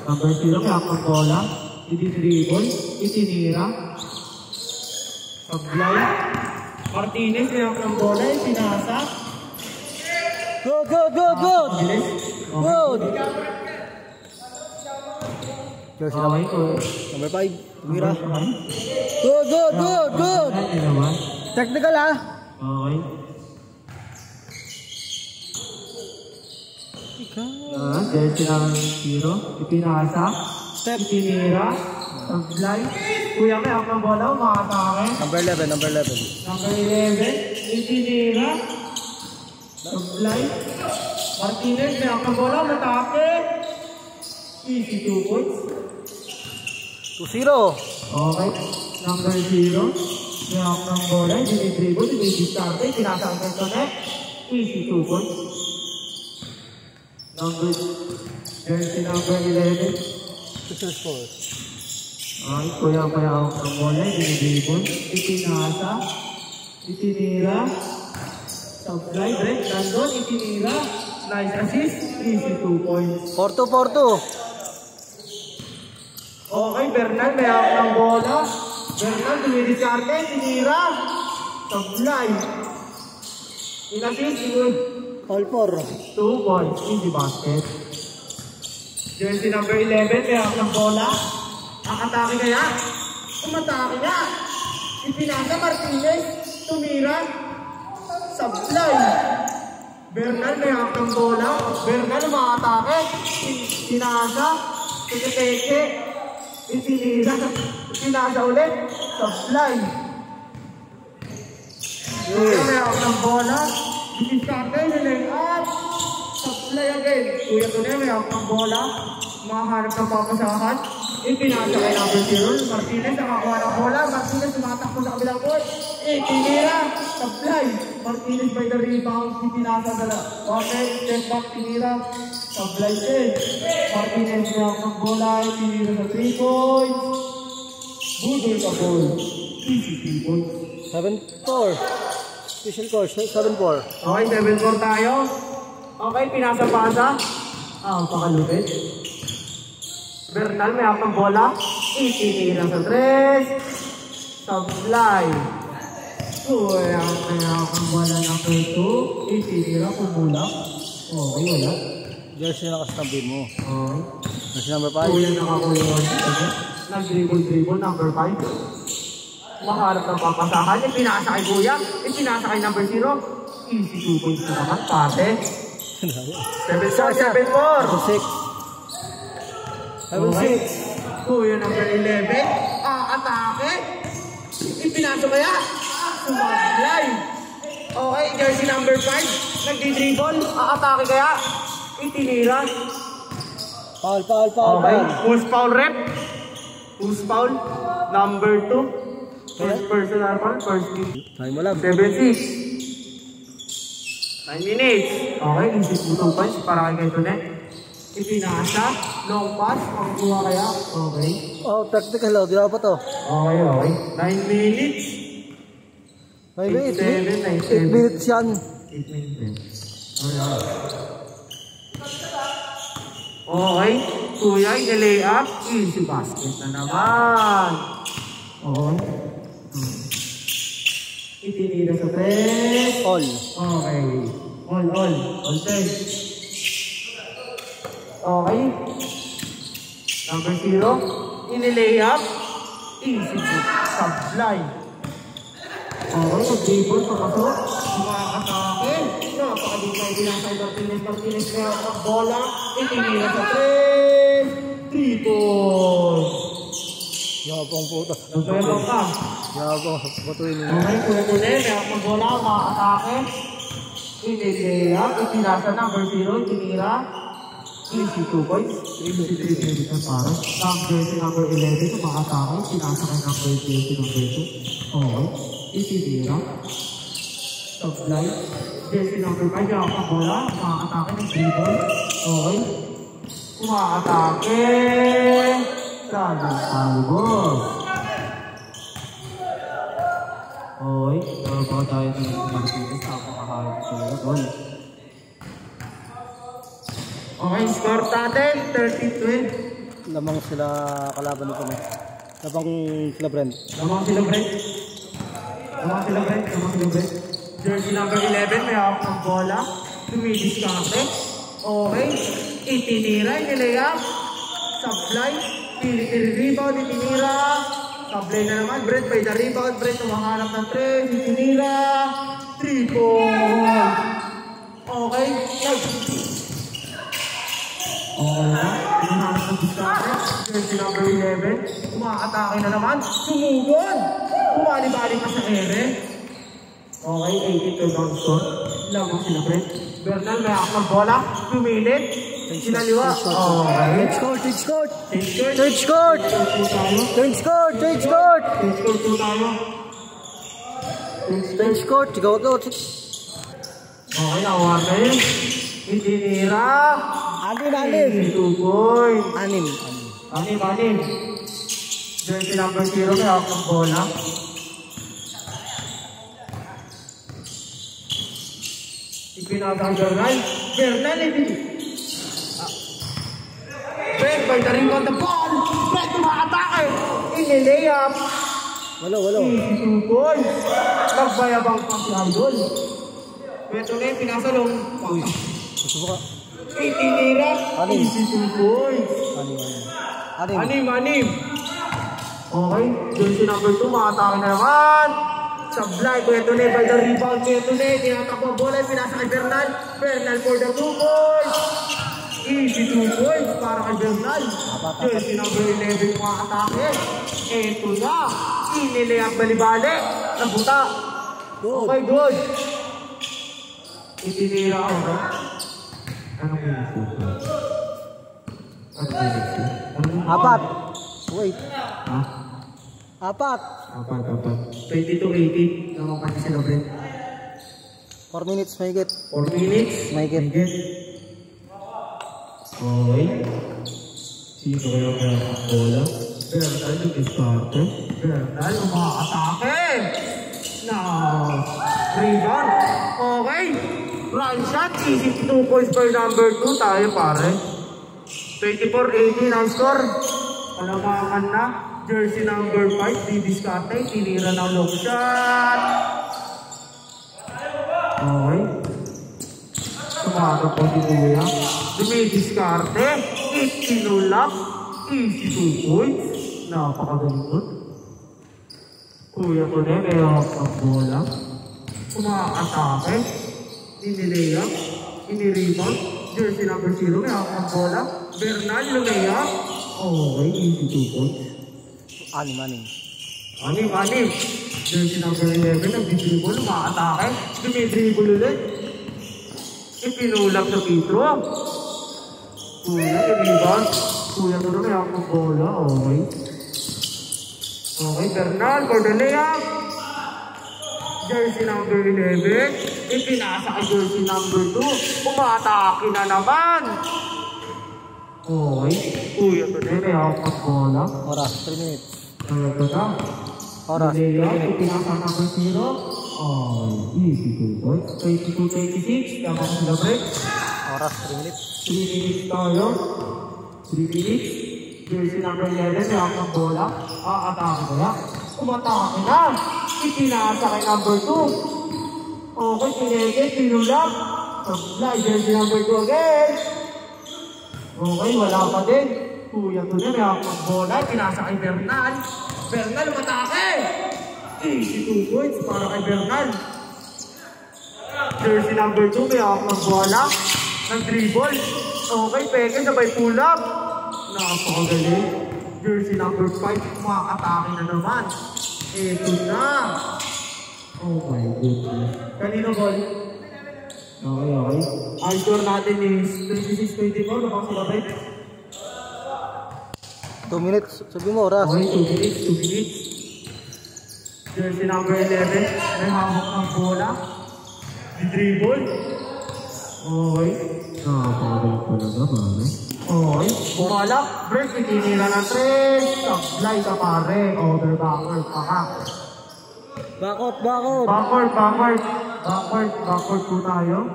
Number 0, may akong bola. Ididribble. Itinira. Sablay. Martinez, may akong bola. Itinasa. Good, good, good, good! Good! Okay, Number 5, tumira. Good, good, good, good! Technical ha? Okay. Jersey ng 0. Ipinasa. Step. Itinira. Sablay. Kuya, may akong bola. Umakatake. Number 11, number 11. Number 11. Itinira. Sablay. Martinez, may akong bola. Umatake. Easy 2 points. 2-0. Okay. Number 0. May akong bola. Dinidribble. Dinidistarte. Pinasa ang connect. Easy 2 points. Jersey number 11. 6-4. Ay, kuya ako ng bola. Dinidribble. Ipinasa. Itinira. Sablay. Break. Nandun. Itinira. Nice assist. Easy 2 points. 4-2. Okay, Bernal, may hawak ng bola. Bernal, dumidiscarte, tinira. Sablay. Inassist, All 4. 2 points, easy basket. Jersey number 11, may hawak ng bola. Akatake kaya? Umatake nga. Ipinasa, Martinez, tumira. Sablay. Bernal, may hawak ng bola. Bernal, umakatake. Pinasa. Tiniteke. Itinira. Pinasa ulit. Sablay. Kuya, may hawak ng bola. Itisate, nilang up. Sablay again. Kuya Tunay, may hawak ng bola. Makaharap ng papasahan. Ipinasa kay number 0. Martinez, nakakuha ng bola. Martinez, tumatakbo sa kabilang court. Itinira. Sablay. Martinez by the rebound. Ipinasa sa okay. Step back, tinira. Sablay din. Martinez na ang bola. Tinira sa 3 points. Budol ka ball. Easy 3 points. 7-4. Special course, 7-4. Okay, 7-4 tayo. Okay, pinasa-pasa. Pakalupit. Bernal, may hawak ng bola. Itinira sa 3. Sablay. Kuya, may hawak ng bola number 2. Itinira, kumula. Okay, wala. Jersey na nakastabi mo. Okay. Jersey number 5. Kuya, nakakuha. Nag-dribble, number 5. Maharap ng papasahan. Ipinasa kay Kuya. Ipinasa kay number 0. Easy 2 points na naman. Pate. 7-4, 7-4. 7-6. Kuya number 11. Atake. Ipinasa kaya. Sumablay. Okay, jersey number 5. Nagdi-dribble. Atake kaya. Itinira. Foul, foul, foul. Okay, who's foul rep? Who's foul? Number 2. First personal foul, first team. Time mo lang. 7-6. 9 minutes. Okay, easy 2 points para kay Tunet. Ipinasa. Long pass. Pagkuha kaya. Okay. Oh, technical. Di pa to. Okay, okay. 9 minutes. 9 minutes. 8 8 minutes yan. 8 minutes. Okay. Kuya, i-lay up. Easy basket na naman. Okay. Itinira sa 3. All. Okay. All. All time. Okay. Number 0. In-lay up. Easy. Sablay. Okay. Mag-dribble. Papasok. Makakatake. Napakadipay din ang Martinez. Kaya ang bola. Itinira sa 3. 3 points. Yabang puta. Nagpapang ka. Yabang. Patuloy nyo. Okay, Kuya Tunay, may akong bola, makakatake. Itinira, itinasa number 0, itinira. Easy 2 points. Easy 3 points na parang. Number 11, makakatake. Itinasa kay number 2. Okay, itinira. Sablay. Jersey number 5, may akong bola, makakatake ng 3 points. Okay. Makakatake. Sabi, albos. Okay, nagawa tayo ng Martinez. Napakaharap talaga doon. Okay, score natin, 32. Lamang sila kalaban nito mo. Lamang sila Brent. Lamang sila Brent. Jersey number 11, may hawak ng bola. Dumidiskarte. Okay. Itinira, inilayap. Supply. Rebound, itinira. Supply na naman. Brent by the rebound. Brent tumahanap ng 3. Itinira. 3 points. Okay. Hinahanap ng diskarte. Jersey number 11. Umaatake na naman. Sumugod. Kumali-bali pa sa ere. Okay, 82 down score. Lamang sila, Brent. Bernal, may hawak ng bola. 2 minutes. Sinaliwa. Okay. Third court. Go. Okay, nakuha kayo. Itinira. Anim. 2 points. Anim. Jersey number 0, may hawak ng bola. Ipinatang Bernal. Brent by the ring on the ball. Brent tumakatake. Inilayap. Walo. 2 points. Nagbayabang pa si Idol. Ito na yung pinasalong. Susubuka. Itinira. 2 points. Anim. Okay. Jersey number 2. Makatake na naman. Sablay. Ito na by the rebound. Ito na. Tinatakbo bola. Pinasa kay Bernal. Bernal for the 2 points. Easy 2 points para kay Bernal. Jersey number 11 makatake. Ito na. Inilayap balibali. Nabuta. Okay, good. Itinira ako. Anong minutes? Apat. Wait. Ha? Apat. 22-18. Naman pa sila, Brent. 4 minutes, may get. 4 minutes. May get. Okay. Sino kayo kaya ang bola? Bernal, nag-starte. Bernal, umakatake. Rebound. Okay. Run shot. Easy 2 points by number 2 tayo, pare. 24-18 ang score. Palamangan na. Jersey number 5, didiskarte. Tinira ng long shot. Okay. Sumaga po si Kuya. Dumidiskarte. Itinulak. Easy 2 points. Napakagandot. Kuya ko na may hawak ang bola. Umakatake. Inilayap. Inirebound. Jersey number 0 may hawak ang bola. Bernal lumayap. Okay, easy 2 points. Anim. Jersey number 11 nag-dribble. Umakatake. Dumidribble ulit. Ipinulak sa Petro. Kuya, i-rebound. Kuya ko na may hawak ang bola. Okay, Bernal for the layup. Jersey number 11. Ipinasa kay jersey number 2. Umatake na naman. Okay. Kuya ko na may hawak ang bola. Oras, 3 minutes. Ito na. Oras, 3 minutes. Ipinasa number 0. Easy 2 points. 22-26. Tama ko sila break. Oras, 3 minutes. 3 minutes tayo. 3 minutes. Jersey number 11. May hawak ang bola. Atake ko na. Umatake na. Ipinasa kay number 2. Okay, pinegit, pinulak. Supply, jersey number 2 again. Okay, wala pa din. Kuya ko na, may hawak ng bola. Pinasa kay Bernal. Bernal, umatake. Easy 2 points para kay Bernal. Jersey number 2, may hawak ng bola. Nag-dribble. Okay, peke, sabay pull-up. Napakagaling. Jersey number 5, makakatake na naman. Ito na. Oh my goodness. Kanino ball? Okay. Ang score natin is 26-24. Nakasilabay. 2 minutes. Sabi mo, oras. Okay, 2 minutes. Jersey number 11. May hawak ng bola. Dribble. Okay. Nakapagod ko na ba, pare? Okay. Bumalak. Break. Itinira ng 3. Supply ka, pare. Backward pa ka. Backward po tayo.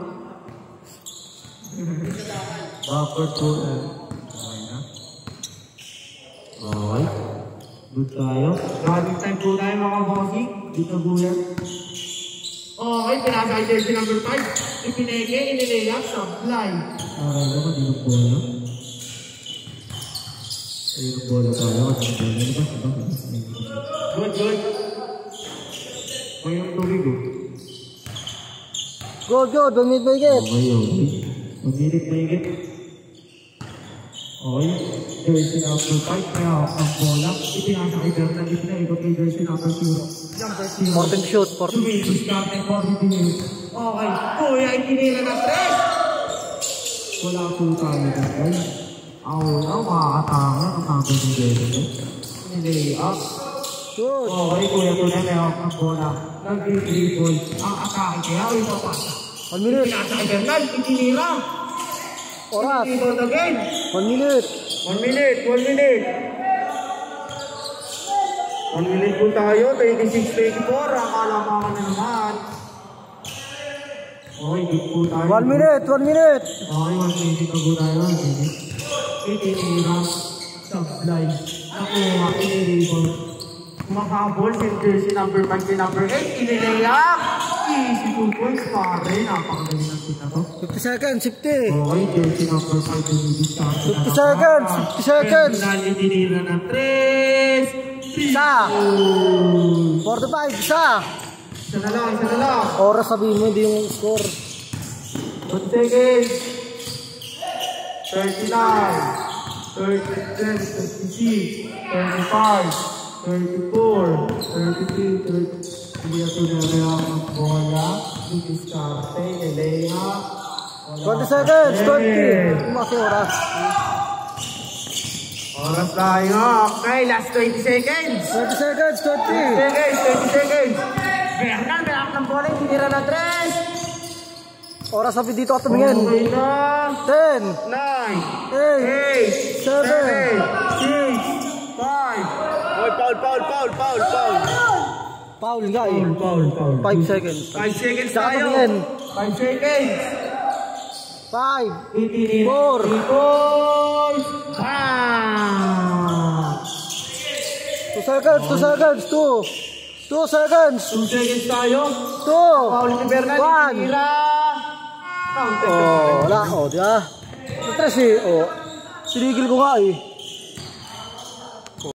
Backward po. Okay na. Good tayo. Running time po tayo mga bossing. Dito buya. Okay, pinasa ay jersey number 5. Ipineke, inilayap, supply. Okay, dapat dito po yun. Dito po yun tayo. Good, good. Mayroong tubig oh. Good, good. 1 minute mahigit. Okay, okay. 1 minute mahigit. Okay. Jersey number 5. Kaya ang bola. Ipinasa kay Bernal. Ipinaikot kay jersey number 0. Morten shoot. Morten shoot. Okay. Kuya, itinira na 3. Wala po tayo dito. Ako, makakatanga. Ang tanggal ng jersey. Nilay up. Good. Okay, kuya, tuloy na yung ang bola. Nag-dribble. Ang atake kaya o yung papasa. 1 minute. Pinasa kay Bernal. Itinira. Oras. Itinira again. 1 minute. 1 minute, 1 minute. 1 minute po tayo, 26-24, akalamangan na naman. Okay, good po tayo. 1 minute, 1 minute. Okay, 1 minute na po tayo, 1 minute. Itinira, supply, nakuha, inilibol. Makahabol, jersey number 5 and number 8, inilayap. Easy 2 points, pare, napakagaling ng tina to. 50 seconds, 50. Okay, jersey number 5, 50 seconds, 50 seconds. Penal, itinira na 3. Isa. 45, isa. Isa na lang, isa na lang. Oras sabihin mo, hindi yung score. 1 second. 39, 36, 35, 34, 33, 30. Hindi ito na ang bola. Diskarte, Elena. 20 seconds, 20. Umaki oras. Oras tayo. Okay, last 20 seconds. 20 seconds, 20. 20 seconds. Bernal, malak ng bola. Tinira na 3. Oras sabi dito at tumingin. Okay na. 10, 9, 8, 7, 6, 5. Oy, foul. Foul nga eh. Foul. 5 seconds. 5 seconds Saka tayo. tumingin. 5 seconds. 5, Itinira. 4. 2 seconds, 2 seconds, 2 seconds. 2 seconds tayo. 2, Foul ni Bernal. 1. Itinira. Counter. Oh, wala. Oh, di ba? Stress eh. Oh. Sinigil ko nga eh.